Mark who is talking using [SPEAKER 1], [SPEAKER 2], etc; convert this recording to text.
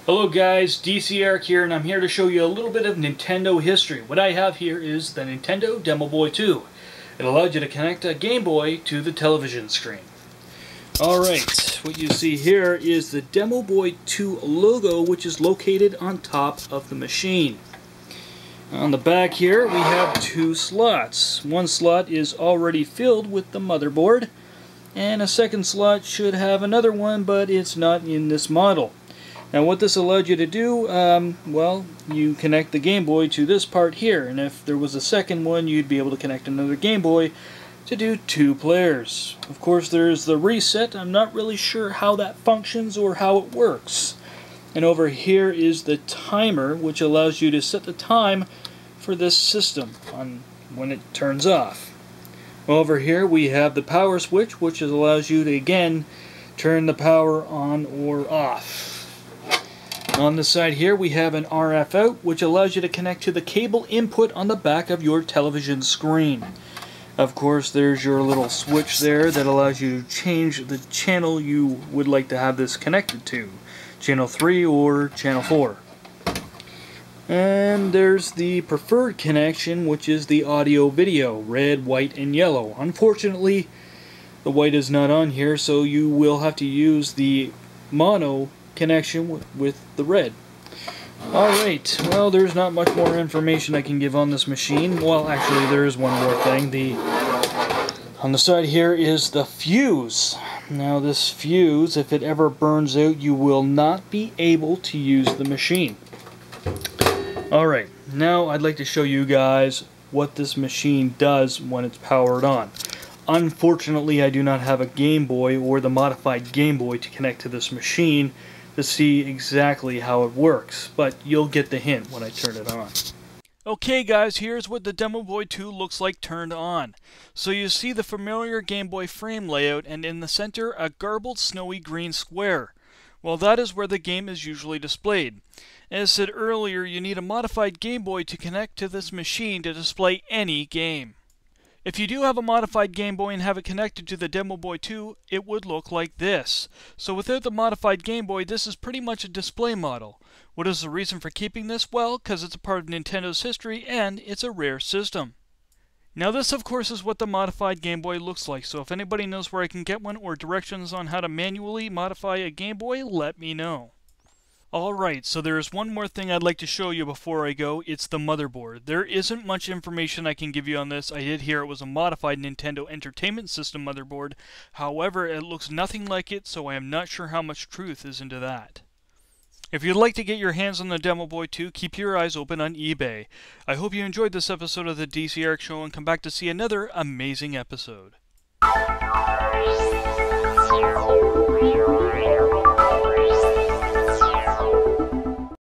[SPEAKER 1] Hello guys, DCeric here, and I'm here to show you a little bit of Nintendo history. What I have here is the Nintendo Demoboy II. It allowed you to connect a Game Boy to the television screen. Alright, what you see here is the Demoboy II logo, which is located on top of the machine. On the back here we have two slots. One slot is already filled with the motherboard, and a second slot should have another one, but it's not in this model. Now what this allowed you to do, well, you connect the Game Boy to this part here, and if there was a second one, you'd be able to connect another Game Boy to do two players. Of course, there's the reset. I'm not really sure how that functions or how it works. And over here is the timer, which allows you to set the time for this system on when it turns off. Over here we have the power switch, which allows you to, again, turn the power on or off. On the side here we have an RF out, which allows you to connect to the cable input on the back of your television screen. Of course, there's your little switch there that allows you to change the channel you would like to have this connected to. Channel 3 or Channel 4. And there's the preferred connection, which is the audio-video, red, white, and yellow. Unfortunately, the white is not on here, so you will have to use the mono connection with the red. Alright, well, there's not much more information I can give on this machine. Well, actually, there is one more thing. On the side here is the fuse. Now, this fuse, if it ever burns out, you will not be able to use the machine. Alright, now I'd like to show you guys what this machine does when it's powered on. Unfortunately, I do not have a Game Boy or the modified Game Boy to connect to this machine to see exactly how it works, but you'll get the hint when I turn it on. Okay guys, here's what the Demoboy II looks like turned on. So you see the familiar Game Boy frame layout, and in the center a garbled snowy green square. Well, that is where the game is usually displayed. As said earlier, you need a modified Game Boy to connect to this machine to display any game. If you do have a modified Game Boy and have it connected to the Demoboy II, it would look like this. So without the modified Game Boy, this is pretty much a display model. What is the reason for keeping this? Well, because it's a part of Nintendo's history and it's a rare system. Now this, of course, is what the modified Game Boy looks like, so if anybody knows where I can get one or directions on how to manually modify a Game Boy, let me know. Alright, so there is one more thing I'd like to show you before I go. It's the motherboard. There isn't much information I can give you on this. I did hear it was a modified Nintendo Entertainment System motherboard. However, it looks nothing like it, so I am not sure how much truth is into that. If you'd like to get your hands on the Demoboy II, keep your eyes open on eBay. I hope you enjoyed this episode of the DCeric Show and come back to see another amazing episode.